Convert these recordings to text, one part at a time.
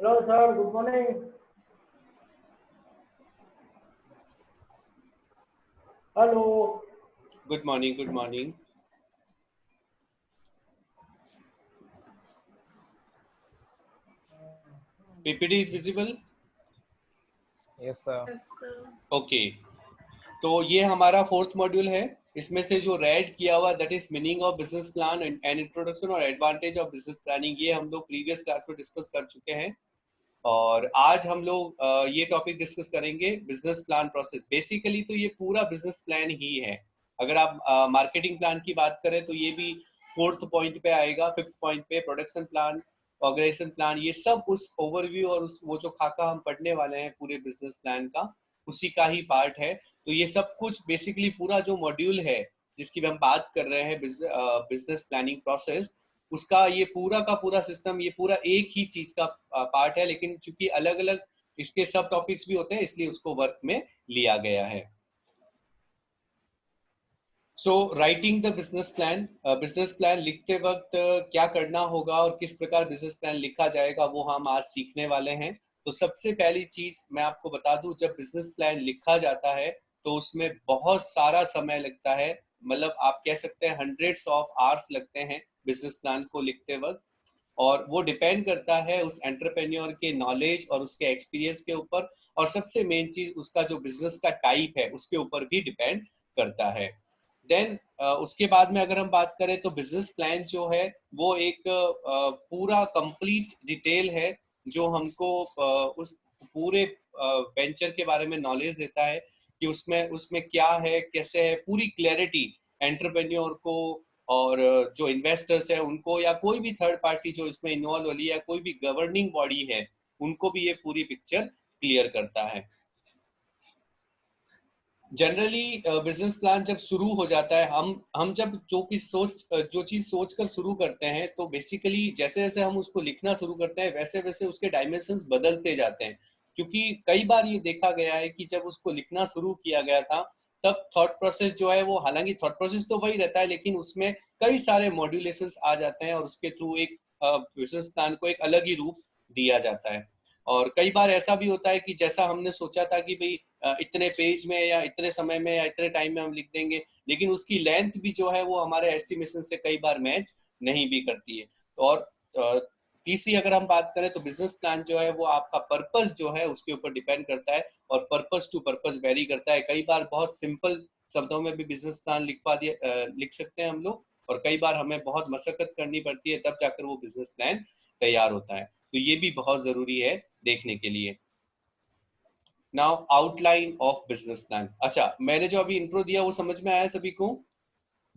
Hello sir, good morning. Hello. Good morning, good morning. PPT is visible? Yes, sir. Okay. तो ये हमारा fourth module है। इसमें से जो रेड किया हुआ that is meaning of business plan and introduction और एडवांटेज ऑफ बिजनेस प्लानिंग, ये हम लोग प्रीवियस क्लास में डिस्कस कर चुके हैं। और आज हम लोग ये टॉपिक डिस्कस करेंगे बिजनेस प्लान प्रोसेस। बेसिकली तो ये पूरा बिजनेस प्लान ही है। अगर आप मार्केटिंग प्लान की बात करें तो ये भी फोर्थ पॉइंट पे आएगा। फिफ्थ पॉइंट पे प्रोडक्शन प्लान, ऑर्गेनाइजेशन प्लान, ये सब उस ओवरव्यू और उस वो जो खाका हम पढ़ने वाले हैं पूरे बिजनेस प्लान का, उसी का ही पार्ट है। तो ये सब कुछ बेसिकली पूरा जो मॉड्यूल है जिसकी हम बात कर रहे हैं बिजनेस प्लानिंग प्रोसेस, उसका ये पूरा का पूरा सिस्टम, ये पूरा एक ही चीज का पार्ट है। लेकिन चूंकि अलग अलग इसके सब टॉपिक्स भी होते हैं इसलिए उसको वर्क में लिया गया है। So writing the business plan लिखते वक्त क्या करना होगा और किस प्रकार बिजनेस प्लान लिखा जाएगा वो हम आज सीखने वाले हैं। तो सबसे पहली चीज मैं आपको बता दूं, जब बिजनेस प्लान लिखा जाता है तो उसमें बहुत सारा समय लगता है। मतलब आप कह सकते हैं हंड्रेड्स ऑफ आवर्स लगते हैं बिजनेस प्लान को लिखते वक्त। और वो डिपेंड करता है उस एंटरप्रेन्योर के नॉलेज और उसके एक्सपीरियंस के ऊपर, और सबसे मेन चीज उसका जो बिजनेस का टाइप है उसके ऊपर भी डिपेंड करता है। देन उसके बाद में अगर हम बात करें तो बिजनेस प्लान जो है वो एक पूरा कंप्लीट डिटेल है जो हमको उस पूरे वेंचर के बारे में नॉलेज देता है कि उसमें उसमें क्या है, कैसे है, पूरी क्लैरिटी एंटरप्रेन्योर को और जो इन्वेस्टर्स है उनको, या कोई भी थर्ड पार्टी जो इसमें इन्वॉल्व हो रही है, कोई भी गवर्निंग बॉडी है, उनको भी ये पूरी पिक्चर क्लियर करता है। जनरली बिजनेस प्लान जब शुरू हो जाता है, हम जब जो चीज सोच कर शुरू करते हैं तो बेसिकली जैसे जैसे हम उसको लिखना शुरू करते हैं वैसे वैसे उसके डायमेंशंस बदलते जाते हैं। क्योंकि कई बार ये देखा गया है कि जब उसको लिखना शुरू किया गया था तब थॉट प्रोसेस जो है वो, हालांकि थॉट प्रोसेस तो वही रहता है लेकिन उसमें कई सारे मॉड्यूलेशंस आ जाते हैं और उसके थ्रू एक बिजनेस प्लान को एक अलग ही रूप दिया जाता है। और कई बार ऐसा भी होता है कि जैसा हमने सोचा था कि भाई इतने पेज में या इतने समय में या इतने टाइम में हम लिख देंगे, लेकिन उसकी लेंथ भी जो है वो हमारे एस्टिमेशन से कई बार मैच नहीं भी करती है। और तीसरी अगर हम बात करें तो बिजनेस प्लान जो है वो आपका पर्पस जो है उसके ऊपर डिपेंड करता है, और पर्पस टू पर्पस वेरी करता है। कई बार बहुत सिंपल शब्दों में भी बिजनेस प्लान लिख सकते हैं हम लोग, और कई बार हमें बहुत मशक्कत करनी पड़ती है तब जाकर वो बिजनेस प्लान तैयार होता है। तो ये भी बहुत जरूरी है देखने के लिए। Now outline of business plan. अच्छा, मैंने जो अभी इंट्रो दिया वो समझ में आया सभी को?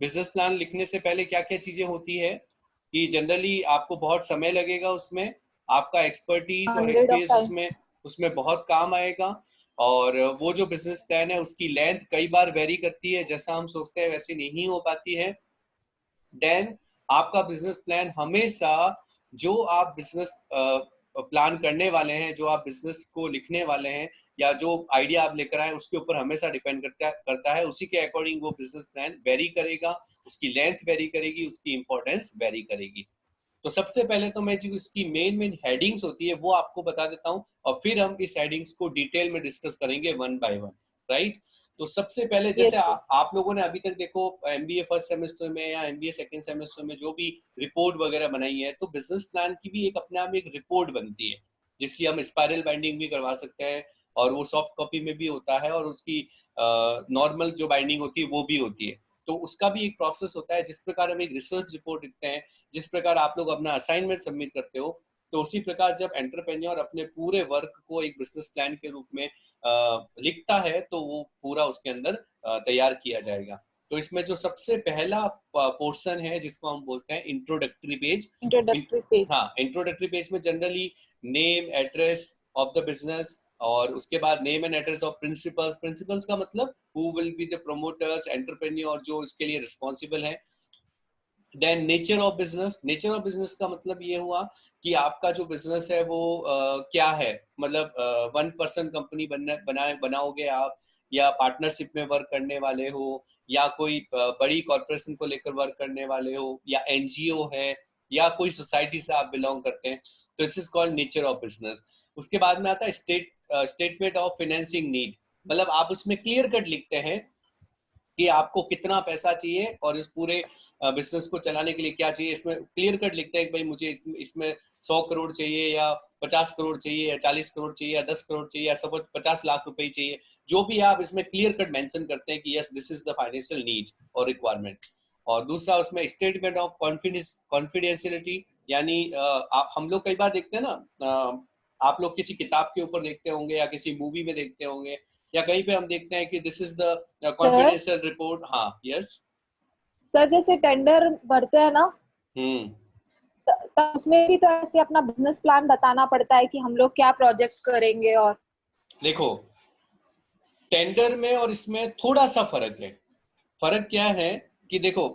बिजनेस प्लान लिखने से पहले क्या क्या चीजें होती है कि जनरली आपको बहुत समय लगेगा उसमें, आपका एक्सपर्टीज और हंड्रेड ऑफ एक्सपीरियंस टाइम। उसमें उसमें बहुत काम आएगा। और वो जो बिजनेस प्लान है उसकी लेंथ कई बार वेरी करती है, जैसा हम सोचते हैं वैसी नहीं हो पाती है। देन आपका बिजनेस प्लान हमेशा, जो आप बिजनेस प्लान करने वाले हैं, जो आप बिजनेस को लिखने वाले हैं या जो आइडिया आप लेकर आए उसके ऊपर हमेशा डिपेंड करता है। उसी के अकॉर्डिंग वो बिजनेस प्लान वेरी करेगा, उसकी लेंथ वेरी करेगी, उसकी इंपॉर्टेंस वेरी करेगी। तो सबसे पहले तो मैं जो इसकी मेन मेन हेडिंग्स होती है वो आपको बता देता हूँ, और फिर हम इस हेडिंग्स को डिटेल में डिस्कस करेंगे वन बाय वन। राइट? तो सबसे पहले जैसे आप लोगों ने अभी तक देखो एमबीए फर्स्ट सेमेस्टर में या एमबीए सेकंड सेमेस्टर में जो भी रिपोर्ट वगैरह बनाई है, तो बिजनेस प्लान की भी एक अपने आप में एक रिपोर्ट बनती है जिसकी हम स्पाइरल बाइंडिंग भी करवा सकते हैं, और वो सॉफ्ट कॉपी में भी होता है, और उसकी नॉर्मल जो बाइंडिंग होती है वो भी होती है। तो उसका भी एक प्रोसेस होता है। जिस प्रकार हम एक रिसर्च रिपोर्ट लिखते हैं, जिस प्रकार आप लोग अपना असाइनमेंट सबमिट करते हो, तो उसी प्रकार जब एंटरप्रेन्योर अपने पूरे वर्क को एक बिजनेस प्लान के रूप में लिखता है तो वो पूरा उसके अंदर तैयार किया जाएगा। तो इसमें जो सबसे पहला पोर्शन है जिसको हम बोलते हैं इंट्रोडक्टरी पेज। Introductory page. हाँ, इंट्रोडक्टरी पेज में generally name address of the business, और उसके बाद name and address of principals. Principals का मतलब who will be the promoters, entrepreneur जो इसके लिए रिस्पॉन्सिबल है। Then nature of business. Nature of business का मतलब ये हुआ कि आपका जो बिजनेस है वो क्या है। मतलब वन पर्सन कंपनी बनाओगे आप, या पार्टनरशिप में वर्क करने वाले हो, या कोई बड़ी कॉर्पोरेशन को लेकर वर्क करने वाले हो, या एनजीओ है, या कोई सोसाइटी से आप बिलोंग करते हैं, तो this is called nature of business. उसके बाद में आता है स्टेटमेंट ऑफ फाइनेंसिंग नीड, मतलब आप उसमें क्लियर कट लिखते हैं कि आपको कितना पैसा चाहिए और इस पूरे बिजनेस को चलाने के लिए क्या चाहिए। इसमें क्लियर कट लिखते हैं कि भाई मुझे इसमें 100 करोड़ चाहिए या 50 करोड़ चाहिए या 40 करोड़ चाहिए या 10 करोड़ चाहिए या सपोज 50 लाख रुपए चाहिए, जो भी आप इसमें क्लियर कट मेंशन करते हैं कि yes this is the financial need और रिक्वायरमेंट। और दूसरा उसमें स्टेटमेंट ऑफ कॉन्फिडेंशियलिटी, यानी हम लोग कई बार देखते हैं ना, आप लोग किसी किताब के ऊपर देखते होंगे या किसी मूवी में देखते होंगे या कहीं पे हम देखते हैं कि this is the confidential report. हाँ यस सर जैसे टेंडर भरते हैं ना, हम्म तब उसमें भी तो ऐसे अपना बिजनेस प्लान बताना पड़ता है कि हम लोग क्या प्रोजेक्ट करेंगे। और देखो टेंडर में और इसमें थोड़ा सा फर्क है। फर्क क्या है कि देखो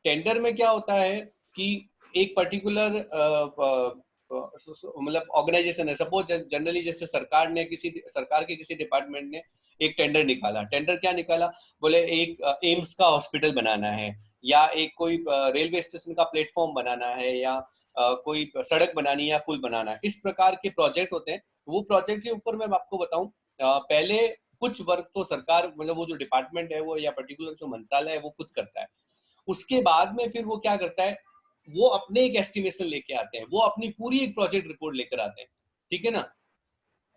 टेंडर में क्या होता है कि एक पर्टिकुलर मतलब ऑर्गेनाइजेशन है, सपोज जनरली जैसे सरकार के किसी डिपार्टमेंट ने एक टेंडर निकाला। टेंडर क्या निकाला, बोले एक एम्स का हॉस्पिटल बनाना है या एक कोई रेलवे स्टेशन का प्लेटफॉर्म बनाना है या कोई सड़क बनानी या पुल बनाना है। इस प्रकार के प्रोजेक्ट होते हैं। वो प्रोजेक्ट के ऊपर मैं आपको बताऊं, पहले कुछ वर्क तो सरकार मतलब वो जो डिपार्टमेंट है वो या पर्टिकुलर जो मंत्रालय है वो खुद करता है। उसके बाद में फिर वो क्या करता है, वो अपने एक एस्टिमेशन लेके आते हैं, वो अपनी पूरी एक प्रोजेक्ट रिपोर्ट लेकर आते हैं, ठीक है ना,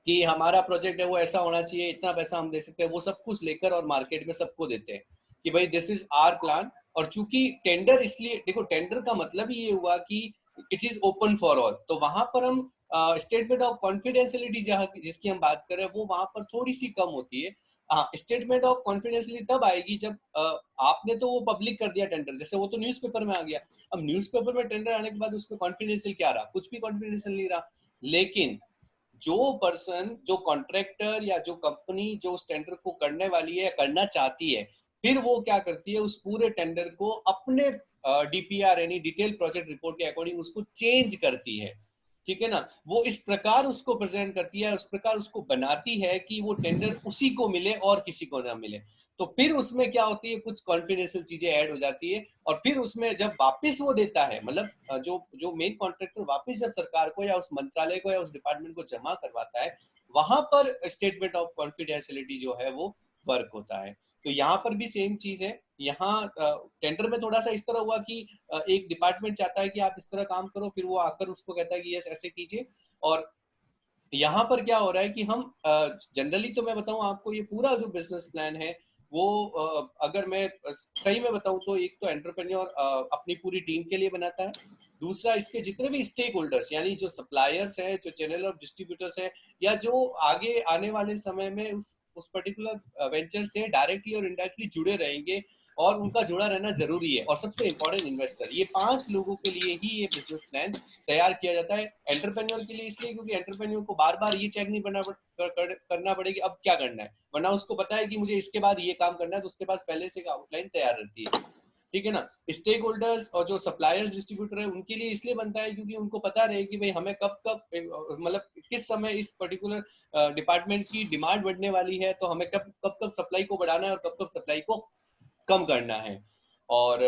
कि हमारा प्रोजेक्ट है वो ऐसा होना चाहिए, इतना पैसा हम दे सकते हैं, वो सब कुछ लेकर और मार्केट में सबको देते हैं कि भाई दिस इज आवर प्लान। और चूंकि टेंडर, इसलिए देखो टेंडर का मतलब ही ये हुआ कि it is open for all, तो वहां पर हम स्टेटमेंट ऑफ कॉन्फिडेंशियलिटी जहां जिसकी हम बात कर रहे हैं वो वहां पर थोड़ी सी कम होती है। हाँ स्टेटमेंट ऑफ कॉन्फिडेंशियलिटी तब आएगी जब आपने तो वो पब्लिक कर दिया टेंडर, जैसे वो तो न्यूज़पेपर में आ गया। अब न्यूज़पेपर में टेंडर आने के बाद उसमें कॉन्फिडेंशियल क्या रहा, कुछ भी कॉन्फिडेंशियल नहीं रहा। लेकिन जो पर्सन, जो कॉन्ट्रैक्टर या जो कंपनी जो उस टेंडर को करने वाली है या करना चाहती है, फिर वो क्या करती है, उस पूरे टेंडर को अपने डीपीआर यानी डिटेल प्रोजेक्ट रिपोर्ट के अकॉर्डिंग उसको चेंज करती है, ठीक है ना। वो इस प्रकार उसको प्रेजेंट करती है, उस प्रकार उसको बनाती है कि वो टेंडर उसी को मिले और किसी को ना मिले। तो फिर उसमें क्या होती है, कुछ कॉन्फिडेंशियल चीजें ऐड हो जाती है। और फिर उसमें जब वापस वो देता है, मतलब जो जो मेन कॉन्ट्रैक्टर वापस जब सरकार को या उस मंत्रालय को या उस डिपार्टमेंट को जमा करवाता है, वहां पर स्टेटमेंट ऑफ कॉन्फिडेंशियलिटी जो है वो वर्क होता है। तो यहाँ पर भी सेम चीज है। यहाँ टेंडर में थोड़ा सा इस तरह हुआ कि एक डिपार्टमेंट चाहता है कि आप इस तरह काम करो, फिर वो आकर उसको कहता है कि यस ऐसे कीजिए। और यहाँ पर क्या हो रहा है कि हम जनरली तो मैं बताऊं आपको, ये पूरा जो बिजनेस प्लान है वो अगर मैं सही में बताऊं तो एक तो एंटरप्रेन्योर अपनी पूरी टीम के लिए बनाता है। दूसरा इसके जितने भी स्टेक होल्डर्स यानी जो सप्लायर्स हैं, जो चैनल ऑफ डिस्ट्रीब्यूटर्स हैं, या जो आगे आने वाले समय में उस पर्टिकुलर वेंचर से डायरेक्टली और इनडायरेक्टली जुड़े रहेंगे और उनका जुड़ा रहना जरूरी है। और सबसे इंपॉर्टेंट इन्वेस्टर, ये 5 लोगों के लिए ही ये बिजनेस प्लान तैयार किया जाता है। एंटरप्रेन्योर के लिए इसलिए क्योंकि एंटरप्रेन्योर को बार बार ये चेक नहीं करना पड़ेगा अब क्या करना है, वरना उसको पता है कि मुझे इसके बाद ये काम करना है, तो उसके पास पहले से एक आउटलाइन तैयार रहती है, ठीक है ना। स्टेक होल्डर्स और जो सप्लायर्स डिस्ट्रीब्यूटर है उनके लिए इसलिए बनता है क्योंकि उनको पता रहे कि भाई हमें कब कब मतलब किस समय इस पर्टिकुलर डिपार्टमेंट की डिमांड बढ़ने वाली है, तो हमें कब कब सप्लाई को बढ़ाना है और कब कब सप्लाई को कम करना है। और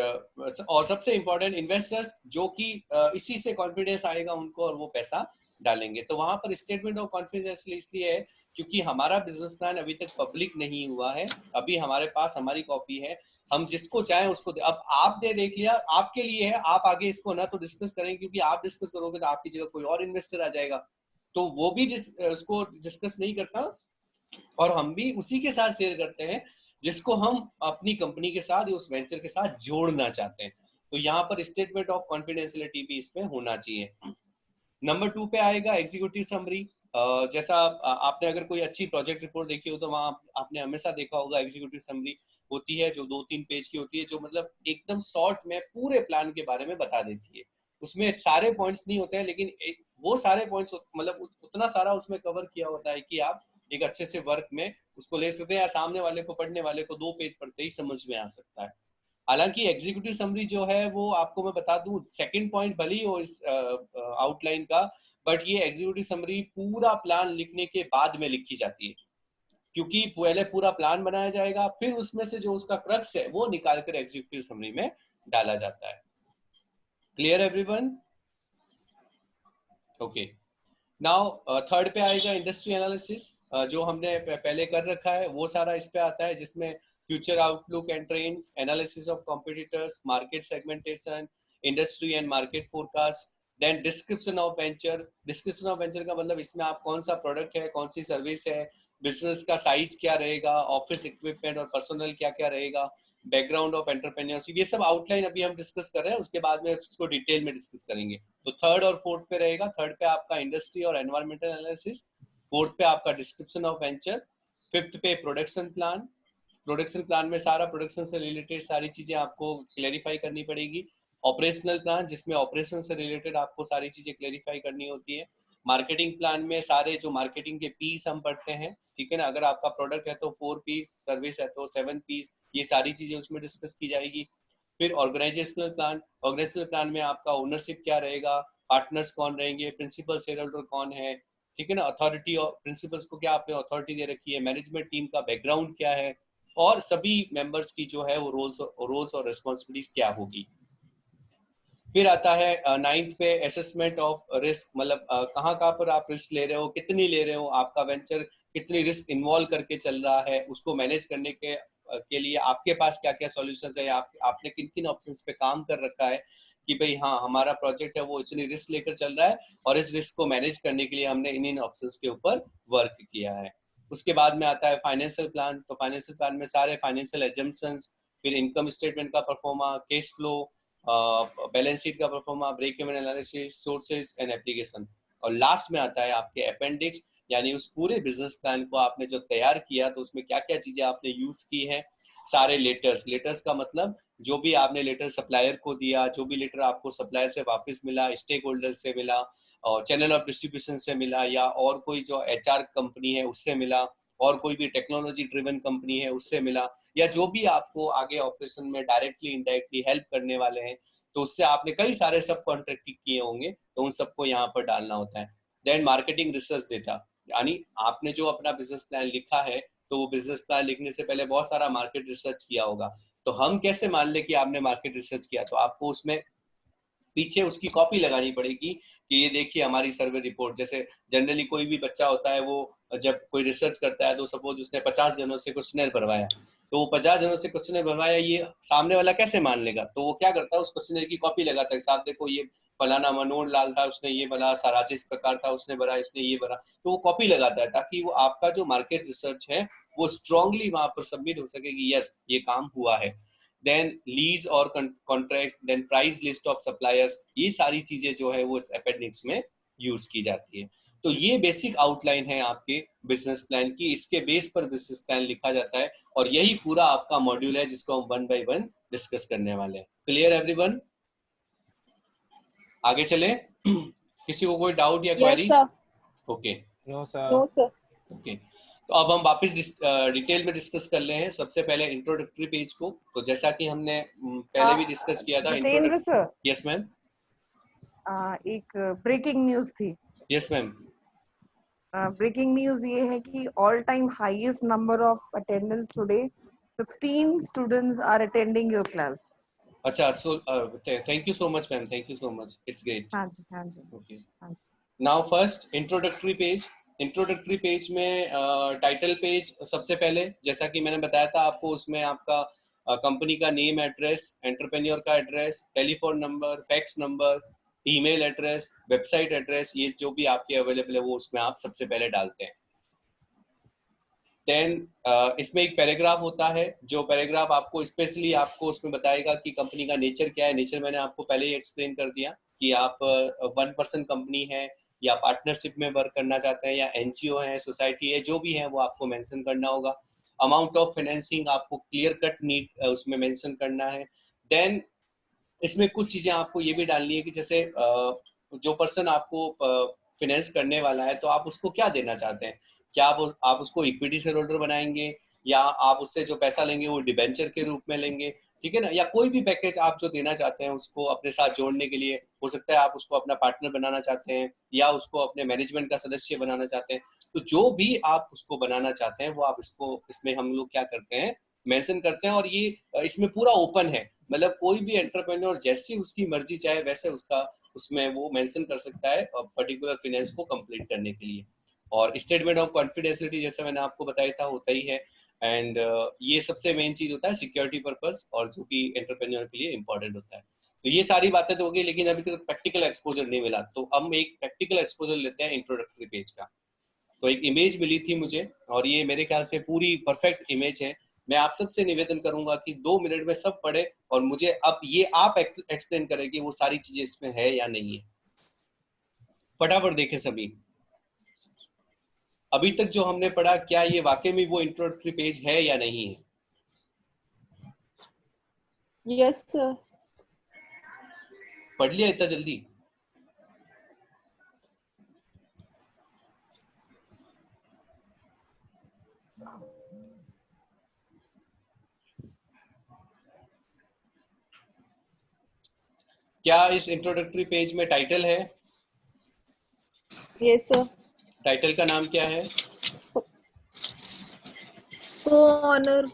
सबसे इंपॉर्टेंट इन्वेस्टर्स, जो कि इसी से कॉन्फिडेंस आएगा उनको और वो पैसा डालेंगे। तो वहां पर स्टेटमेंट ऑफ कॉन्फिडेंस इसलिए है क्योंकि हमारा बिजनेस प्लान अभी तक पब्लिक नहीं हुआ है, अभी हमारे पास हमारी कॉपी है, हम जिसको चाहें उसको अब आप देख लिया, आपके लिए है, आप आगे इसको ना तो डिस्कस करें, क्योंकि आप डिस्कस करोगे तो आपकी जगह कोई और इन्वेस्टर आ जाएगा, तो वो भी उसको डिस्कस नहीं करता। और हम भी उसी के साथ शेयर करते हैं जिसको हम अपनी कंपनी के साथ या उस वेंचर के साथ जोड़ना चाहते हैं। तो यहाँ पर स्टेटमेंट ऑफ कॉन्फिडेंशियलिटी भी इसमें होना चाहिए। नंबर 2 पे आएगा एग्जीक्यूटिव समरी। जैसा आपने अगर कोई अच्छी प्रोजेक्ट रिपोर्ट देखी हो तो वहां आपने हमेशा देखा होगा एग्जीक्यूटिव समरी होती है जो 2-3 पेज की होती है, जो मतलब एकदम शॉर्ट में पूरे प्लान के बारे में बता देती है। उसमें सारे पॉइंट्स नहीं होते हैं, लेकिन वो सारे पॉइंट्स मतलब उतना सारा उसमें कवर किया होता है कि आप एक अच्छे से वर्क में उसको ले सकते हैं, या सामने वाले को, पढ़ने वाले को 2 पेज पढ़ते ही समझ में आ सकता है। हालांकि एग्जीक्यूटिव समरी जो है वो आपको मैं बता दूं सेकंड पॉइंट भले ही हो इस आउटलाइन का, बट ये एग्जीक्यूटिव समरी पूरा प्लान लिखने के बाद में लिखी जाती है, क्योंकि पहले पूरा प्लान बनाया जाएगा, फिर उसमें से जो उसका क्रक्स है वो निकाल कर एग्जीक्यूटिव समरी में डाला जाता है। Clear everyone? Okay, now third पे आएगा इंडस्ट्री एनालिसिस, जो हमने पहले कर रखा है वो सारा इस पे आता है, जिसमें future outlook and trends, analysis of competitors, market segmentation, industry and market forecast, then description of venture. Description of venture का मतलब इसमें आप कौन सा प्रोडक्ट है, कौन सी सर्विस है, बिजनेस का साइज क्या रहेगा, ऑफिस इक्विपमेंट और पर्सनल क्या क्या रहेगा, बैकग्राउंड ऑफ एंटरप्रेन्योरशिप, ये सब आउटलाइन अभी हम डिस्कस कर रहे हैं, उसके बाद में उसको डिटेल में डिस्कस करेंगे। तो थर्ड और फोर्थ पे रहेगा, थर्ड पे आपका इंडस्ट्री और एनवायरमेंटल एनालिसिस, फोर्थ पे आपका डिस्क्रिप्शन ऑफ वेंचर, फिफ्थ पे प्रोडक्शन प्लान। प्रोडक्शन प्लान में सारा प्रोडक्शन से रिलेटेड सारी चीजें आपको क्लेरिफाई करनी पड़ेगी। ऑपरेशनल प्लान, जिसमें ऑपरेशन से रिलेटेड आपको सारी चीजें क्लेरिफाई करनी होती है। मार्केटिंग प्लान में सारे जो मार्केटिंग के पीस हम पढ़ते हैं, ठीक है ना, अगर आपका प्रोडक्ट है तो 4 पीस, सर्विस है तो 7 पीस, ये सारी चीजें उसमें डिस्कस की जाएगी। फिर ऑर्गेनाइजेशनल प्लान, ऑर्गेनाइजेशनल प्लान में आपका ओनरशिप क्या रहेगा, पार्टनर्स कौन रहेंगे, प्रिंसिपल शेयर होल्डर कौन है, ठीक है ना, अथॉरिटी और प्रिंसिपल्स को क्या आपने अथॉरिटी दे रखी है, मैनेजमेंट टीम का बैकग्राउंड क्या है, और सभी मेंबर्स की जो है वो रोल्स और रिस्पॉन्सिबिलिटीज क्या होगी। फिर आता है नाइन्थ पे असेसमेंट ऑफ रिस्क, मतलब कहाँ कहाँ पर आप रिस्क ले रहे हो, कितनी ले रहे हो, आपका वेंचर कितनी रिस्क इन्वॉल्व करके चल रहा है, उसको मैनेज करने के लिए आपके पास क्या क्या सॉल्यूशंस है, आपने किन किन ऑप्शंस पे काम कर रखा है कि भाई हाँ हमारा प्रोजेक्ट है वो इतनी रिस्क लेकर चल रहा है और इस रिस्क को मैनेज करने के लिए हमने इन ऑप्शंस के ऊपर वर्क किया है। उसके बाद में आता है फाइनेंशियल प्लान। तो फाइनेंशियल प्लान में सारे फाइनेंशियल एजम्पशंस, फिर इनकम स्टेटमेंट का proforma, cash flow, balance sheet का proforma, break even analysis, sources and application, और लास्ट में आता है आपके अपेंडिक्स, यानी उस पूरे बिजनेस प्लान को आपने जो तैयार किया तो उसमें क्या क्या चीजें आपने यूज की है, सारे लेटर्स। लेटर्स का मतलब जो भी आपने लेटर सप्लायर को दिया, जो भी लेटर आपको सप्लायर से वापस मिला, स्टेक होल्डर से मिला, और चैनल ऑफ डिस्ट्रीब्यूशन से मिला, या और कोई जो एचआर कंपनी है उससे मिला, और कोई भी टेक्नोलॉजी ड्रिवन कंपनी है उससे मिला, या जो भी आपको आगे ऑपरेशन में डायरेक्टली इनडायरेक्टली हेल्प करने वाले हैं, तो उससे आपने कई सारे सब कॉन्ट्रैक्ट किए होंगे, तो उन सबको यहाँ पर डालना होता है। देन मार्केटिंग रिसर्च डेटा, यानी आपने जो अपना बिजनेस प्लान लिखा है तो वो बिजनेस प्लान लिखने से पहले बहुत सारा मार्केट रिसर्च किया होगा। तो हम कैसे मान ले कि आपने मार्केट रिसर्च किया, तो आपको उसमें पीछे उसकी कॉपी लगानी पड़ेगी कि ये देखिए हमारी सर्वे रिपोर्ट। जैसे जनरली कोई भी बच्चा होता है वो जब कोई रिसर्च करता है तो सपोज उसने 50 जनों से क्वेश्चनर भरवाया, तो वो 50 जनों से क्वेश्चनर भरवाया, ये सामने वाला कैसे मान लेगा, तो वो क्या करता है उस क्वेश्चनर की कॉपी लगाता है, साहब देखो ये फलाना मनोहर लाल था उसने ये भरा, राजेश प्रकार था उसने भरा, इसने ये भरा, तो वो कॉपी लगाता है ताकि वो आपका जो मार्केट रिसर्च है वो स्ट्रांगली वहां पर सबमिट हो सके कि यस ये काम हुआ है। देन लीज और contract, then price list of suppliers, ये सारी चीजें जो है वो इस अपेंडिक्स में यूज की जाती है। तो ये बेसिक आउटलाइन है आपके बिजनेस प्लान की, इसके बेस पर बिजनेस प्लान लिखा जाता है, और यही पूरा आपका मॉड्यूल है जिसको हम 1 by 1 डिस्कस करने वाले हैं। Clear everyone? आगे चले किसी को कोई डाउट या query? Okay, no sir. No sir. Okay, तो अब हम वापस डिटेल में डिस्कस कर ले हैं। सबसे पहले इंट्रोडक्टरी पेज को, तो जैसा कि हमने पहले भी डिस्कस किया था। Jitendra sir, yes ma'am. एक ब्रेकिंग न्यूज थी। Yes ma'am. ब्रेकिंग न्यूज ये है कि all time highest number of attendance today, 16 students are attending your class. अच्छा, so thank you so much ma'am, thank you so much, it's great. हाँ जी, हाँ जी। ओके, हाँ जी। Now first introductory page. Introductory page में title page सबसे पहले, जैसा कि मैंने बताया था आपको, उसमें आपका कंपनी का नेम, एड्रेस, एंटरप्रेन्योर का address, telephone number, fax number, email address, website address, ये जो भी आपके अवेलेबल है वो उसमें आप सबसे पहले डालते हैं। देन इसमें एक पैराग्राफ होता है, जो पैराग्राफ आपको स्पेशली आपको उसमें बताएगा कि कंपनी का नेचर क्या है। नेचर मैंने आपको पहले ही एक्सप्लेन कर दिया कि आप 1% कंपनी है, या पार्टनरशिप में वर्क करना चाहते हैं, या एनजीओ है, सोसाइटी है, जो भी है वो आपको मेंशन करना होगा। अमाउंट ऑफ फाइनेंसिंग आपको क्लियर कट नीड उसमें मेंशन करना है। देन इसमें कुछ चीजें आपको ये भी डालनी है कि जैसे जो पर्सन आपको फाइनेंस करने वाला है तो आप उसको क्या देना चाहते हैं, क्या आप उसको इक्विटी शेयर होल्डर बनाएंगे, या आप उससे जो पैसा लेंगे वो डिबेंचर के रूप में लेंगे, ठीक है ना, या कोई भी पैकेज आप जो देना चाहते हैं उसको अपने साथ जोड़ने के लिए। हो सकता है आप उसको अपना पार्टनर बनाना चाहते हैं, या उसको अपने मैनेजमेंट का सदस्य बनाना चाहते हैं। तो जो भी आप उसको बनाना चाहते हैं वो आप इसमें हम लोग क्या करते हैं, मेंशन करते हैं, और ये इसमें पूरा ओपन है, मतलब कोई भी एंटरप्रेन्योर जैसी उसकी मर्जी चाहे वैसे उसका उसमें वो मेंशन कर सकता है पर्टिकुलर फाइनेंस को कंप्लीट करने के लिए। और स्टेटमेंट ऑफ कॉन्फिडेंशियलिटी जैसे मैंने आपको बताया था होता ही है, एंड ये सबसे मेन चीज होता है सिक्योरिटी पर्पस, और जो कि एंटरप्रेन्योर के लिए इंपॉर्टेंट होता है। तो ये सारी बातें तो हो गई, लेकिन अभी तक प्रैक्टिकल एक्सपोजर नहीं मिला, तो हम एक प्रैक्टिकल एक्सपोजर लेते हैं इंट्रोडक्टरी पेज का। तो एक इमेज मिली थी मुझे, और ये मेरे ख्याल से पूरी परफेक्ट इमेज है। मैं आप सबसे निवेदन करूंगा कि 2 मिनट में सब पढ़े, और मुझे अब ये आप एक्सप्लेन करें कि वो सारी चीजें इसमें है या नहीं है। फटाफट देखें सभी, अभी तक जो हमने पढ़ा क्या ये वाकई में वो इंट्रोडक्टरी पेज है या नहीं है? Yes sir. पढ़ लिया इतना जल्दी? क्या इस इंट्रोडक्टरी पेज में टाइटल है? Yes sir. टाइटल का नाम क्या है? को-ओनर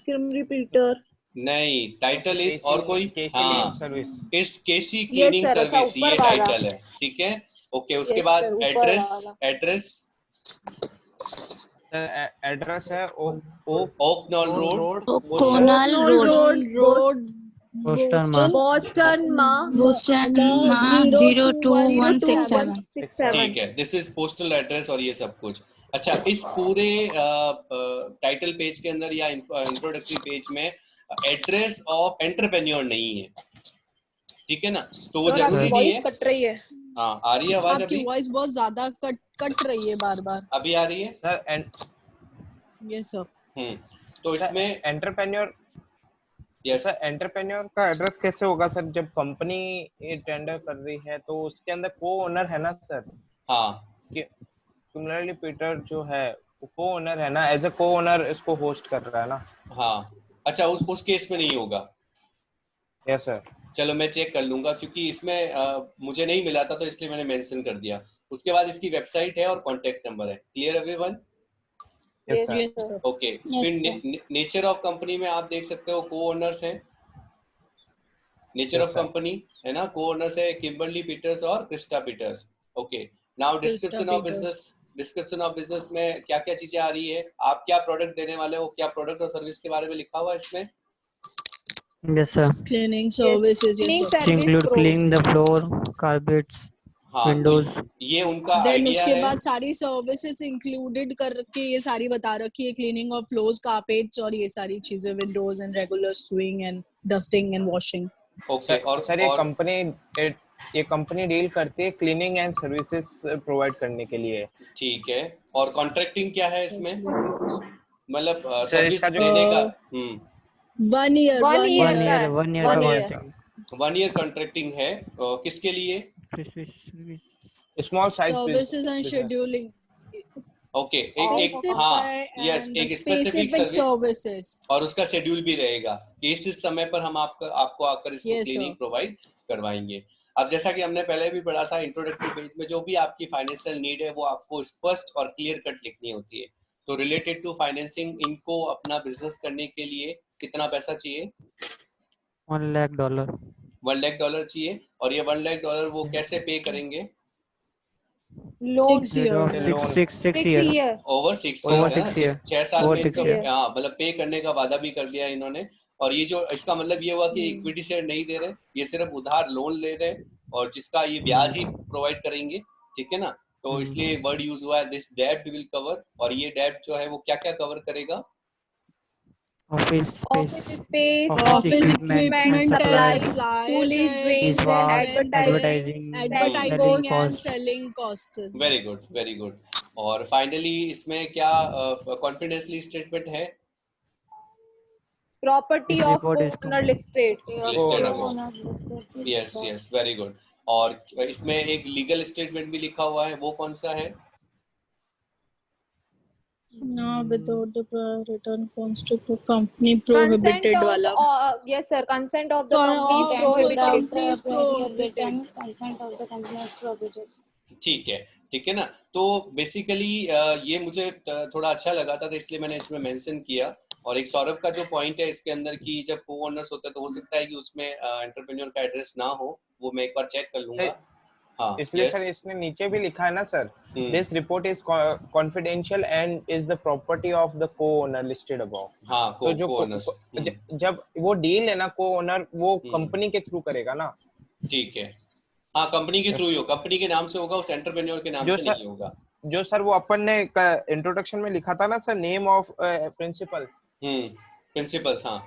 किम रिपीटर। नहीं, टाइटल इज और कोई? केसी हाँ, सर्विस। इस केसी क्लीनिंग सर, अच्छा, सर्विस, ये ऊपर वाला। टाइटल है, ठीक है। ओके, उसके Yes, बाद sir, ऊपर एड्रेस, वाला। एड्रेस एड्रेस है ओकनॉल रोड, कोनाल रोड बोस्टन माँ बोस्टन 02167 ठीक है। दिस इज पोस्टल एड्रेस और ये सब कुछ। अच्छा, इस पूरे टाइटल पेज के अंदर या इंट्रोडक्टरी पेज में एड्रेस ऑफ एंटरप्रेन्योर नहीं है, ठीक है ना, तो वो सर, जरूरी आपकी नहीं वॉइस है। कट रही है। हाँ, आ रही है आवाज? आपकी अभी वॉइस बहुत ज्यादा कट रही है बार बार। अभी आ रही है? Sir yes sir. तो इसमें एंटरप्रेन्योर यस, सर एंटरप्रेन्योर का एड्रेस कैसे होगा सर? जब कंपनी टेंडर कर रही है तो उसके अंदर को ओनर है ना सर? हाँ सिमिलरली पीटर जो है वो को ओनर है ना, एज ए को ओनर इसको होस्ट कर रहा है ना? हाँ। अच्छा, उस केस में नहीं होगा? Yes sir. चलो मैं चेक कर लूंगा, क्योंकि इसमें मुझे नहीं मिला था तो इसलिए मैंने मेंशन कर दिया। उसके बाद इसकी वेबसाइट है और कॉन्टेक्ट नंबर है। Clear everyone? Yes Yes, sir. sir. Okay. फिर नेचर ऑफ कंपनी में आप देख सकते हो को ओनर्स हैं। Nature Yes, of sir. Company है ना, को ओनर्स है किम्बरली पीटर्स और Krista Peters. Okay, now description of business. Description of business में क्या क्या चीजें आ रही है, आप क्या प्रोडक्ट देने वाले हो, क्या प्रोडक्ट और सर्विस के बारे में लिखा हुआ है इसमें? Yes, sir. Cleaning services. Cleaning yes sir. Which service include pro. cleaning the floor, carpets, हाँ, तो windows. ये उनका देन आइडिया उसके है। बाद सारी सर्विसेज इंक्लूडेड करके ये सारी बता रखी है, क्लीनिंग ऑफ फ्लोर्स, कारपेट्स और ये सारी चीजें, windows and regular sweeping and dusting and washing. Okay, और सर ये कंपनी डील करती है क्लीनिंग एंड सर्विसेज प्रोवाइड करने के लिए। ठीक है। और कॉन्ट्रैक्टिंग क्या है इसमें, मतलब सर सर्विस इसका जो देने का? 1 year 1 year One का year, है। 1 year One का year. contract. 1 ईयर कॉन्ट्रैक्टिंग है। किसके लिए? Small size services and scheduling okay, एक हाँ, यस, एक स्पेसिफिक सर्विस सर्विसेज। और उसका शेड्यूल भी रहेगा कि इस समय पर हम आपको आकर इसको Yes, क्लीनिंग sir. प्रोवाइड करवाएंगे। अब जैसा कि हमने पहले भी पढ़ा था, इंट्रोडक्टरी पेज में जो भी आपकी फाइनेंशियल नीड है वो आपको स्पष्ट और क्लियर कट लिखनी होती है। तो रिलेटेड टू फाइनेंसिंग, इनको अपना बिजनेस करने के लिए कितना पैसा चाहिए? $1 lakh. $1 लाख चाहिए। और ये $1 लाख वो कैसे पे करेंगे? Loan. 6 year। Six 6 year. year. Over 6 Over years है 6 year. ना, 6 साल Over में 6 इनको year. हाँ, मतलब पे करने का वादा भी कर दिया इन्होंने। और ये जो इसका मतलब ये हुआ कि इक्विटी शेयर नहीं दे रहे, ये सिर्फ उधार लोन ले रहे, और जिसका ये ब्याज ही प्रोवाइड करेंगे, ठीक है ना। तो इसलिए वर्ड यूज हुआ है दिस डेब्ट विल कवर। और ये डेब्ट जो है वो क्या क्या कवर करेगा? Office Office space, space. Office equipment equipment and and supplies, Police drains fees, and advertising. Advertising selling and cost. Selling cost. Very good, very good. और फाइनली इसमें क्या कॉन्फिडेंशियली स्टेटमेंट है? Property This of report is owner listed. Listed amount. Yes yes, very good. और इसमें एक legal statement भी लिखा हुआ है, वो कौन सा है? Without the return construct company Consent prohibited of वाला। yes sir, consent of the company is Company prohibited. is prohibited। ठीक है, ठीक है ना। तो बेसिकली ये मुझे थोड़ा अच्छा लगा था, तो इसलिए मैंने इसमें मेंशन किया। और एक सौरभ का जो पॉइंट है इसके अंदर कि जब को ओनर्स होते हैं तो हो सकता है कि उसमें एंटरप्रेन्योर का एड्रेस ना हो, वो मैं एक बार चेक कर लूंगा। हाँ इसलिए सर यस इसने नीचे भी लिखा है ना sir, this report is confidential and is the property of the को ओनर लिस्टेड अबव। हाँ तो जो को ओनर्स जब वो डील है ना, को ओनर वो कंपनी के थ्रू करेगा ना। ठीक है, हाँ कंपनी के थ्रू ही हो, कंपनी के नाम से होगा, उस एंटरप्रेन्योर के नाम जो से सर नहीं होगा। जो सर वो अपन ने इंट्रोडक्शन में लिखा था ना sir, name of principal. Principals, हाँ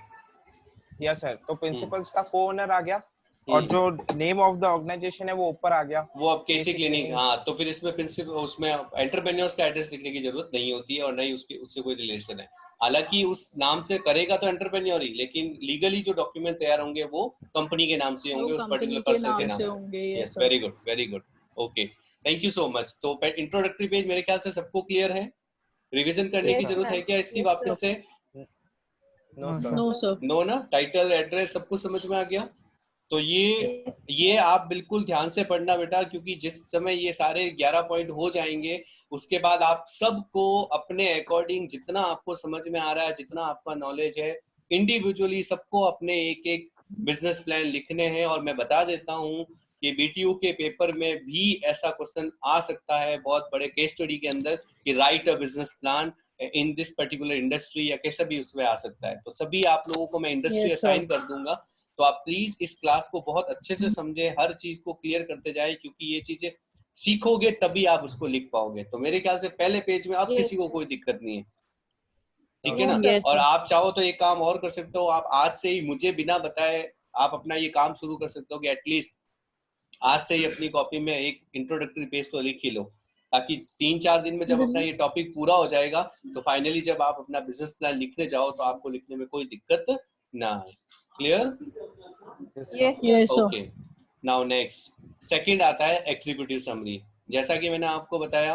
यस सर, तो प्रिंसिपल्स का को ओनर आ गया और जो नेम ऑफ द ऑर्गेनाइजेशन है वो ऊपर आ गया, वो अब केसी क्लिनिक। हाँ तो फिर इसमें प्रिंसिपल, उसमें एंटरप्रेन्योर्स का एड्रेस लिखने की जरूरत नहीं होती है और नहीं उसकी उससे कोई रिलेशन है। हालांकि उस नाम से करेगा तो एंटरप्रेन्योर ही, लेकिन लीगली जो डॉक्यूमेंट तैयार होंगे वो कंपनी के नाम से होंगे, उस पर्टिकुलर पर्सन के नाम से होंगे। Yes, very good very good, okay thank you so much. तो इंट्रोडक्टरी पेज मेरे ख्याल से सबको क्लियर है, रिवीजन करने की जरूरत है क्या इसकी वापस से? नो सर, नो ना, टाइटल एड्रेस सब कुछ समझ में आ गया। तो ये आप बिल्कुल ध्यान से पढ़ना बेटा, क्योंकि जिस समय ये सारे 11 पॉइंट हो जाएंगे उसके बाद आप सबको अपने अकॉर्डिंग जितना आपको समझ में आ रहा है, जितना आपका नॉलेज है, इंडिविजुअली सबको अपने एक एक बिजनेस प्लान लिखने हैं। और मैं बता देता हूँ कि बीटीयू के पेपर में भी ऐसा क्वेश्चन आ सकता है बहुत बड़े केस स्टडी के अंदर कि right a business plan in this particular industry, या कैसा भी उसमें आ सकता है। तो सभी आप लोगों को मैं इंडस्ट्री असाइन कर दूंगा, तो आप प्लीज इस क्लास को बहुत अच्छे से समझे, हर चीज को क्लियर करते जाए, क्योंकि ये चीजें सीखोगे तभी आप उसको लिख पाओगे। तो मेरे ख्याल से पहले पेज में अब किसी को कोई दिक्कत नहीं है, ठीक है ना? और आप चाहो तो एक काम और कर सकते हो, आप आज से ही मुझे बिना बताए आप अपना ये काम शुरू कर सकते हो कि एटलीस्ट आज से ही अपनी कॉपी में एक इंट्रोडक्टरी पेज तो लिख ही लो, ताकि 3-4 दिन में जब अपना ये टॉपिक पूरा हो जाएगा तो फाइनली जब आप अपना बिजनेस प्लान लिखने जाओ तो आपको लिखने में कोई दिक्कत ना आए। Clear? Yes, okay, now next second आता है एग्जीक्यूटिव समरी। जैसा कि मैंने आपको बताया,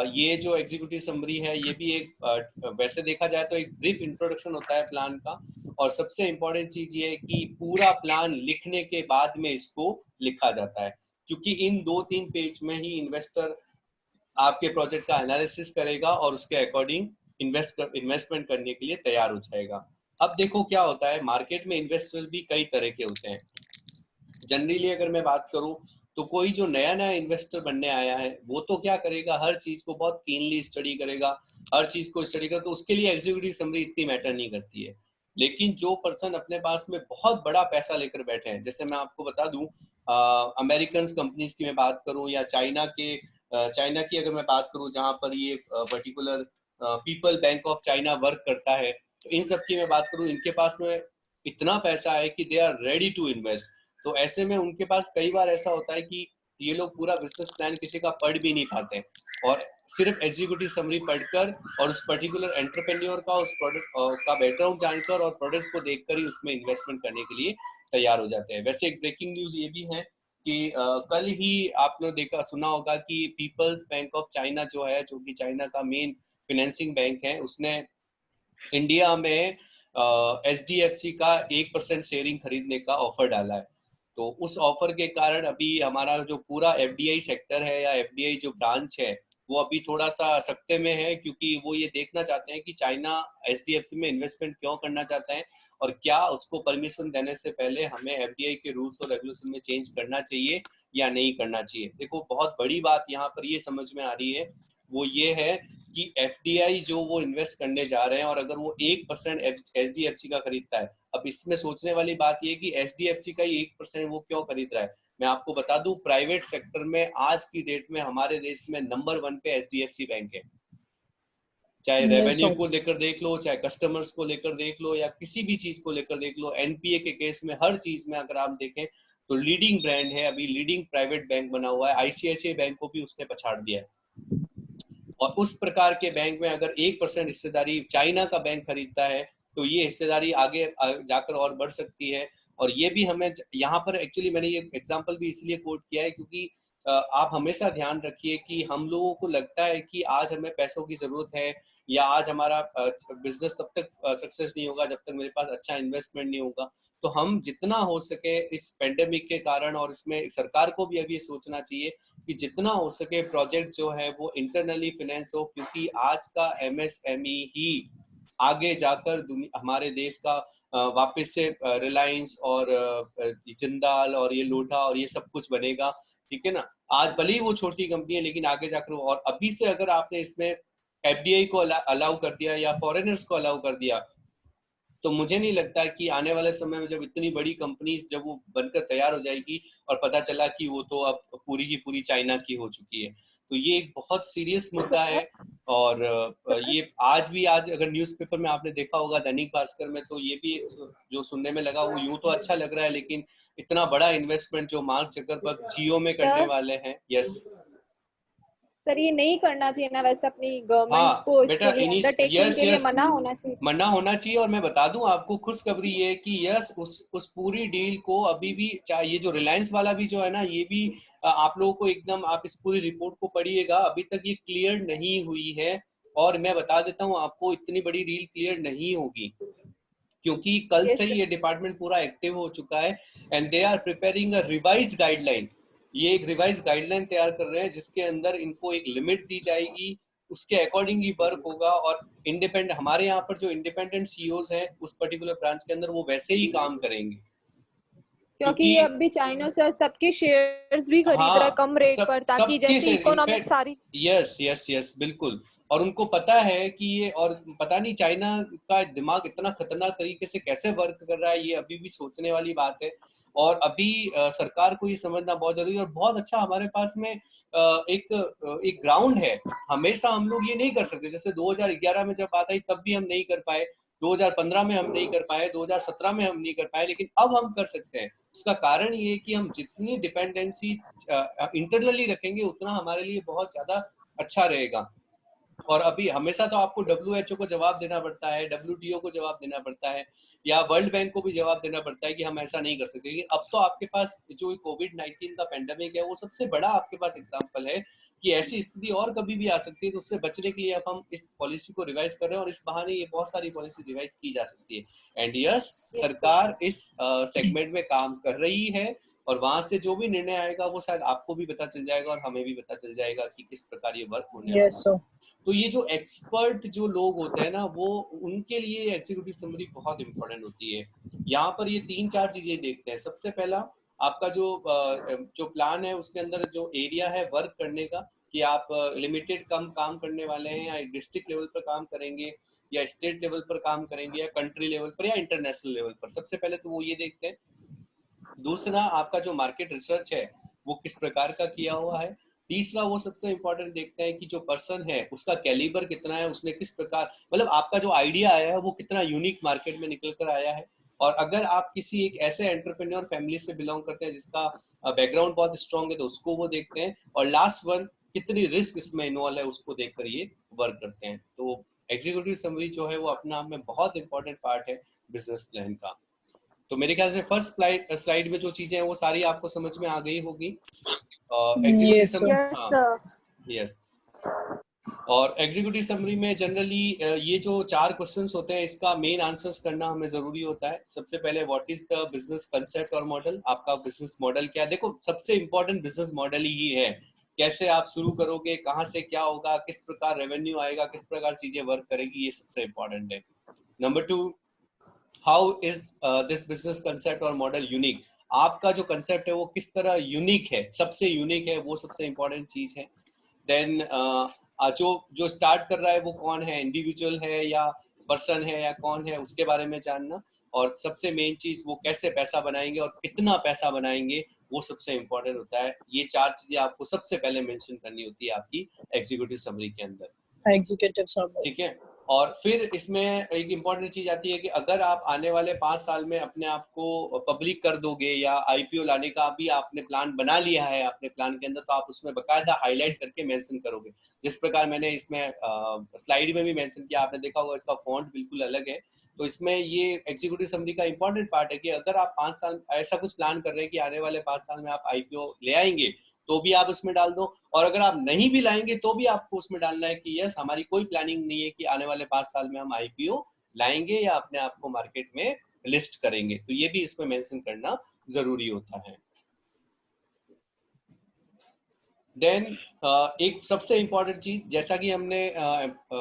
ये जो एग्जीक्यूटिव समरी है ये भी एक वैसे देखा जाए तो एक ब्रीफ इंट्रोडक्शन होता है प्लान का, और सबसे इम्पोर्टेंट चीज ये है कि पूरा प्लान लिखने के बाद में इसको लिखा जाता है, क्योंकि इन 2-3 पेज में ही इन्वेस्टर आपके प्रोजेक्ट का एनालिसिस करेगा और उसके अकॉर्डिंग इन्वेस्टमेंट करने के लिए तैयार हो जाएगा। अब देखो क्या होता है, मार्केट में इन्वेस्टर्स भी कई तरह के होते हैं। जनरली अगर मैं बात करूं तो कोई जो नया नया इन्वेस्टर बनने आया है वो तो क्या करेगा, हर चीज को बहुत कीनली स्टडी करेगा, हर चीज को स्टडी करेगा, तो उसके लिए एग्जीक्यूटिव समरी इतनी मैटर नहीं करती है। लेकिन जो पर्सन अपने पास में बहुत बड़ा पैसा लेकर बैठे हैं, जैसे मैं आपको बता दूं अमेरिकन कंपनीज की मैं बात करूं या चाइना की अगर मैं बात करूं, जहां पर ये particular people bank of China work करता है, तो इन सब की मैं बात करूं, इनके पास में इतना पैसा है कि they are ready to invest. तो ऐसे में उनके पास कई बार ऐसा होता है कि ये लोग पूरा बिजनेस प्लान किसी का पढ़ भी नहीं पाते और सिर्फ एग्जीक्यूटिव समरी पढ़कर और उस पर्टिकुलर एंटरप्रेन्योर का उस प्रोडक्ट का बैकग्राउंड जानकर और प्रोडक्ट को देखकर ही उसमें इन्वेस्टमेंट करने के लिए तैयार हो जाते हैं। वैसे एक ब्रेकिंग न्यूज ये भी है कि कल ही आपने देखा सुना होगा कि पीपल्स बैंक ऑफ चाइना जो है, जो कि चाइना का मेन फाइनेंसिंग बैंक है, उसने इंडिया में HDFC का 1% शेयरिंग खरीदने का ऑफर डाला है। तो उस ऑफर के कारण अभी हमारा जो पूरा FDI सेक्टर है या FDI जो ब्रांच है वो अभी थोड़ा सा सकते में है, क्योंकि वो ये देखना चाहते हैं कि चाइना HDFC में इन्वेस्टमेंट क्यों करना चाहता है और क्या उसको परमिशन देने से पहले हमें FDI के रूल्स और रेगुलेशन में चेंज करना चाहिए या नहीं करना चाहिए। देखो बहुत बड़ी बात यहाँ पर ये समझ में आ रही है, वो ये है कि FDI जो वो इन्वेस्ट करने जा रहे हैं, और अगर वो 1% HDFC का खरीदता है, अब इसमें सोचने वाली बात ये कि HDFC का ही 1% वो क्यों खरीद रहा है। मैं आपको बता दूं, प्राइवेट सेक्टर में आज की डेट में हमारे देश में नंबर 1 पे HDFC बैंक है, चाहे रेवेन्यू को लेकर देख लो, चाहे कस्टमर्स को लेकर देख लो, या किसी भी चीज को लेकर देख लो, NPA के केस में, हर चीज में अगर आप देखें तो लीडिंग ब्रांड है, अभी लीडिंग प्राइवेट बैंक बना हुआ है। ICICI बैंक को भी उसने पछाड़ दिया है, और उस प्रकार के बैंक में अगर 1% हिस्सेदारी चाइना का बैंक खरीदता है तो ये हिस्सेदारी आगे जाकर और बढ़ सकती है। और ये भी हमें यहाँ पर एक्चुअली मैंने ये एग्जांपल भी इसलिए कोट किया है क्योंकि आप हमेशा ध्यान रखिए कि हम लोगों को लगता है कि आज हमें पैसों की जरूरत है या आज हमारा बिजनेस तब तक सक्सेस नहीं होगा जब तक मेरे पास अच्छा इन्वेस्टमेंट नहीं होगा। तो हम जितना हो सके इस पेंडेमिक के कारण, और इसमें सरकार को भी अभी सोचना चाहिए कि जितना हो सके प्रोजेक्ट जो है वो इंटरनली फाइनेंस हो, क्योंकि आज का MSME ही आगे जाकर हमारे देश का वापस से रिलायंस और जिंदाल और ये लोढ़ा और ये सब कुछ बनेगा, ठीक है ना। आज भले ही वो छोटी कंपनी है लेकिन आगे जाकर और अभी से अगर आपने इसमें एफडीआई को अलाउ कर दिया या फॉरेनर्स को अलाउ कर दिया, तो मुझे नहीं लगता कि आने वाले समय में जब इतनी बड़ी कंपनी जब वो बनकर तैयार हो जाएगी और पता चला कि वो तो अब पूरी की पूरी चाइना की हो चुकी है, तो ये एक बहुत सीरियस मुद्दा है। और ये आज अगर न्यूज़पेपर में आपने देखा होगा दैनिक भास्कर में, तो ये भी जो सुनने में लगा वो यूं तो अच्छा लग रहा है, लेकिन इतना बड़ा इन्वेस्टमेंट जो मार्क जकरबर्ग जियो में करने वाले हैं। यस सर, ये नहीं करना चाहिए ना वैसे अपनी गवर्नमेंट हाँ को बेटा, इसके लिए अंडरटेकिंग के लिए मना होना चाहिए। मना होना चाहिए। और मैं बता दूं आपको खुशखबरी ये कि यस उस पूरी डील को अभी भी, चाहे ये जो रिलायंस वाला भी जो है ना, ये भी आप लोगों को एकदम, आप इस पूरी रिपोर्ट को पढ़िएगा, अभी तक ये क्लियर नहीं हुई है। और मैं बता देता हूँ आपको, इतनी बड़ी डील क्लियर नहीं होगी क्योंकि कल से ही ये डिपार्टमेंट पूरा एक्टिव हो चुका है and they are preparing a revised guideline. ये एक रिवाइज गाइडलाइन तैयार कर रहे हैं जिसके अंदर इनको एक लिमिट दी जाएगी, उसके अकॉर्डिंग ही वर्क होगा। और इंडिपेंडेंट, हमारे यहाँ पर जो इंडिपेंडेंट सीईओज हैं उस पर्टिकुलर ब्रांच के अंदर, वो वैसे ही काम करेंगे क्योंकि ये अभी चाइना से सबके शेयर्स भी खरीद रहा है कम रेट पर, ताकि जैसी इकोनॉमिक सारी यस बिल्कुल। और उनको पता है कि ये, और पता नहीं चाइना का दिमाग इतना खतरनाक तरीके से कैसे वर्क कर रहा है, ये अभी भी सोचने वाली बात है। और अभी सरकार को ये समझना बहुत जरूरी है। और बहुत अच्छा हमारे पास में एक ग्राउंड है। हमेशा हम लोग ये नहीं कर सकते, जैसे 2011 में जब बात आई तब भी हम नहीं कर पाए, 2015 में हम नहीं कर पाए, 2017 में हम नहीं कर पाए, लेकिन अब हम कर सकते हैं। उसका कारण ये है कि हम जितनी डिपेंडेंसी इंटरनली रखेंगे उतना हमारे लिए बहुत ज्यादा अच्छा रहेगा। और अभी हमेशा तो आपको WHO को जवाब देना पड़ता है, WTO को जवाब देना पड़ता है, या वर्ल्ड बैंक को भी जवाब देना पड़ता है कि हम ऐसा नहीं कर सकते। लेकिन अब तो आपके पास जो कोविड-19 का पेंडेमिक है, वो सबसे बड़ा आपके पास एग्जांपल है कि ऐसी स्थिति और कभी भी आ सकती है। तो उससे बचने के लिए अब हम इस पॉलिसी को रिवाइज कर रहे हैं और इस बहाने ये बहुत सारी पॉलिसी रिवाइज की जा सकती है। एंड यस, सरकार इस सेगमेंट में काम कर रही है और वहां से जो भी निर्णय आएगा वो शायद आपको भी पता चल जाएगा और हमें भी पता चल जाएगा कि किस प्रकार ये वर्क होने वाला है। तो ये जो एक्सपर्ट जो लोग होते हैं ना, वो उनके लिए एग्जीक्यूटिव समरी बहुत इंपॉर्टेंट होती है। यहाँ पर ये 3-4 चीजें देखते हैं। सबसे पहला, आपका जो प्लान है उसके अंदर जो एरिया है वर्क करने का, कि आप लिमिटेड कम काम करने वाले हैं, या डिस्ट्रिक्ट लेवल पर काम करेंगे, या स्टेट लेवल पर काम करेंगे, या कंट्री लेवल पर, या इंटरनेशनल लेवल पर। सबसे पहले तो वो ये देखते हैं। दूसरा, आपका जो मार्केट रिसर्च है वो किस प्रकार का किया हुआ है। तीसरा, वो सबसे इंपॉर्टेंट देखते हैं कि जो पर्सन है उसका कैलिबर कितना है, उसने किस प्रकार, मतलब आपका जो आइडिया आया है वो कितना यूनिक मार्केट में निकल कर आया है। और अगर आप किसी एक ऐसे एंटरप्रेन्योर फैमिली से बिलोंग करते हैं जिसका बैकग्राउंड बहुत स्ट्रॉन्ग है, तो उसको वो देखते हैं। और लास्ट वन, कितनी रिस्क इसमें इन्वॉल्व है, उसको देखकर ये वर्क करते हैं। तो एग्जीक्यूटिव समरी जो है वो अपने आप में बहुत इंपॉर्टेंट पार्ट है बिजनेस प्लान का। तो मेरे ख्याल से फर्स्ट स्लाइड में जो चीजें हैं वो सारी आपको समझ में आ गई होगी। यस। और एग्जीक्यूटिव समरी में जनरली ये जो 4 क्वेश्चंस होते हैं, इसका मेन आंसर्स करना हमें जरूरी होता है। सबसे पहले, what is the business concept और मॉडल, आपका बिजनेस मॉडल क्या है। देखो, सबसे इंपॉर्टेंट बिजनेस मॉडल ही है, कैसे आप शुरू करोगे, कहाँ से क्या होगा, किस प्रकार रेवेन्यू आएगा, किस प्रकार चीजें वर्क करेगी, ये सबसे इंपॉर्टेंट है। Number 2, how is this business concept और मॉडल यूनिक, आपका जो कंसेप्ट है वो किस तरह यूनिक है, सबसे यूनिक है, वो सबसे इंपॉर्टेंट चीज है। देन जो स्टार्ट कर रहा है वो कौन है, इंडिविजुअल है या पर्सन है या कौन है, उसके बारे में जानना। और सबसे मेन चीज, वो कैसे पैसा बनाएंगे और कितना पैसा बनाएंगे, वो सबसे इंपॉर्टेंट होता है। ये 4 चीजें आपको सबसे पहले मेंशन करनी होती है आपकी एग्जीक्यूटिव समरी के अंदर, एग्जीक्यूटिव समरी। ठीक है। और फिर इसमें एक इम्पॉर्टेंट चीज आती है कि अगर आप आने वाले 5 साल में अपने आप को पब्लिक कर दोगे या आईपीओ लाने का भी आपने प्लान बना लिया है अपने प्लान के अंदर, तो आप उसमें बकायदा हाईलाइट करके मेंशन करोगे। जिस प्रकार मैंने इसमें स्लाइड में भी मेंशन किया, आपने देखा होगा इसका फॉन्ट बिल्कुल अलग है। तो इसमें ये एग्जीक्यूटिव समरी का इंपॉर्टेंट पार्ट है कि अगर आप 5 साल ऐसा कुछ प्लान कर रहे हैं कि आने वाले 5 साल में आप आईपीओ ले आएंगे, तो भी आप उसमें डाल दो। और अगर आप नहीं भी लाएंगे तो भी आपको उसमें डालना है कि यस, हमारी कोई प्लानिंग नहीं है कि आने वाले 5 साल में हम आईपीओ लाएंगे या अपने आप को मार्केट में लिस्ट करेंगे। तो ये भी इसमें मेंशन करना जरूरी होता है। देन एक सबसे इम्पोर्टेंट चीज, जैसा कि हमने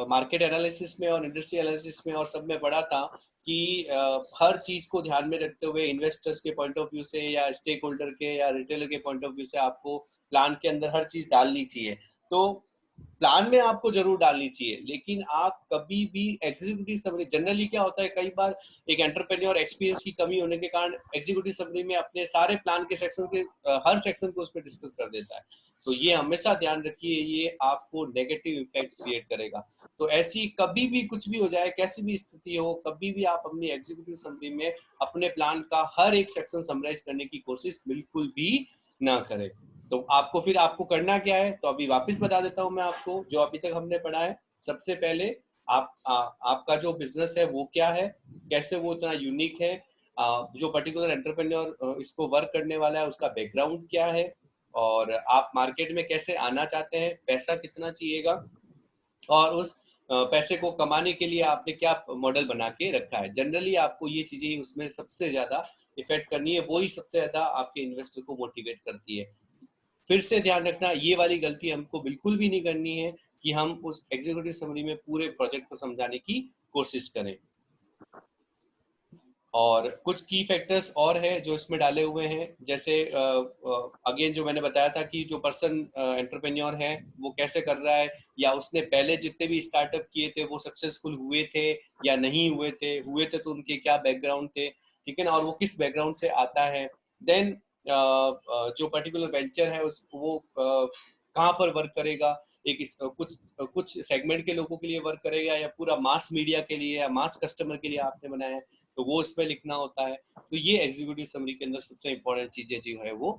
मार्केट एनालिसिस में और इंडस्ट्री एनालिसिस में और सब में पढ़ा था कि हर चीज को ध्यान में रखते हुए इन्वेस्टर्स के पॉइंट ऑफ व्यू से या स्टेक होल्डर के या रिटेलर के पॉइंट ऑफ व्यू से आपको प्लान के अंदर हर चीज डालनी चाहिए। तो प्लान में आपको जरूर डालनी चाहिए, लेकिन आप कभी भी एग्जीक्यूटिव समरी, जनरली क्या होता है कई बार एक एंटरप्रेन्योर एक्सपीरियंस की कमी होने के कारण एग्जीक्यूटिव समरी में अपने सारे प्लान के सेक्शन के हर सेक्शन को उसमें डिस्कस कर देता है। तो ये हमेशा ध्यान रखिए, ये आपको नेगेटिव इम्पैक्ट क्रिएट करेगा। तो ऐसी कभी भी कुछ भी हो जाए, कैसी भी स्थिति हो, कभी भी आप अपनी एग्जीक्यूटिव समरी में अपने प्लान का हर एक सेक्शन समराइज करने की कोशिश बिल्कुल भी ना करें। तो आपको फिर आपको करना क्या है, तो अभी वापस बता देता हूं मैं आपको जो अभी तक हमने पढ़ा है। सबसे पहले आपका जो बिजनेस है वो क्या है, कैसे वो इतना यूनिक है, जो पर्टिकुलर एंटरप्रेन्योर इसको वर्क करने वाला है उसका बैकग्राउंड क्या है, और आप मार्केट में कैसे आना चाहते हैं, पैसा कितना चाहिएगा, और उस पैसे को कमाने के लिए आपने क्या मॉडल बना के रखा है। जनरली आपको ये चीजें उसमें सबसे ज्यादा इफेक्ट करनी है, वही सबसे ज्यादा आपके इन्वेस्टर को मोटिवेट करती है। फिर से ध्यान रखना, ये वाली गलती हमको बिल्कुल भी नहीं करनी है कि हम उस एग्जीक्यूटिव समरी में पूरे प्रोजेक्ट को समझाने की कोशिश करें। और कुछ की फैक्टर्स और है जो इसमें डाले हुए हैं, जैसे अगेन जो मैंने बताया था कि जो पर्सन एंटरप्रेन्योर है वो कैसे कर रहा है, या उसने पहले जितने भी स्टार्टअप किए थे वो सक्सेसफुल हुए थे या नहीं हुए थे तो उनके क्या बैकग्राउंड थे, ठीक है ना, और वो किस बैकग्राउंड से आता है। देन जो पर्टिकुलर वेंचर है वो कहाँ पर वर्क करेगा, एक कुछ सेगमेंट के लोगों के लिए वर्क करेगा या पूरा मास मीडिया के लिए या मास कस्टमर के लिए आपने बनाया है, तो वो इसमें लिखना होता है। तो ये एग्जीक्यूटिव समरी के अंदर सबसे इंपॉर्टेंट चीजें जो है वो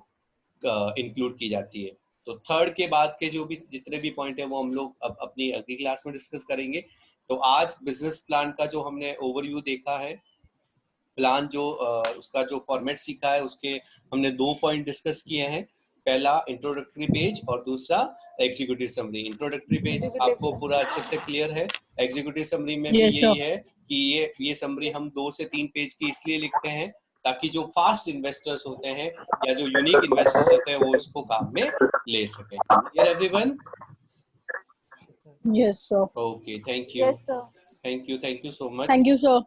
इंक्लूड की जाती है। तो थर्ड के बाद के जो भी जितने भी पॉइंट है वो हम लोग अब अपनी अगली क्लास में डिस्कस करेंगे। तो आज बिजनेस प्लान का जो हमने ओवरव्यू देखा है, प्लान जो उसका जो फॉर्मेट सीखा है, उसके हमने 2 पॉइंट डिस्कस किए हैं। पहला इंट्रोडक्टरी पेज और दूसरा एग्जीक्यूटिव समरी। इंट्रोडक्टरी पेज आपको पूरा अच्छे से क्लियर है, एग्जीक्यूटिव समरी में भी यही है कि ये समरी हम 2 से 3 पेज की इसलिए लिखते हैं ताकि जो फास्ट इन्वेस्टर्स होते हैं या जो यूनिक इन्वेस्टर्स होते हैं वो इसको काम में ले सकें। Clear everyone? Yes, sir. Okay, thank you, Yes, sir. Thank you so much. Thank you, sir.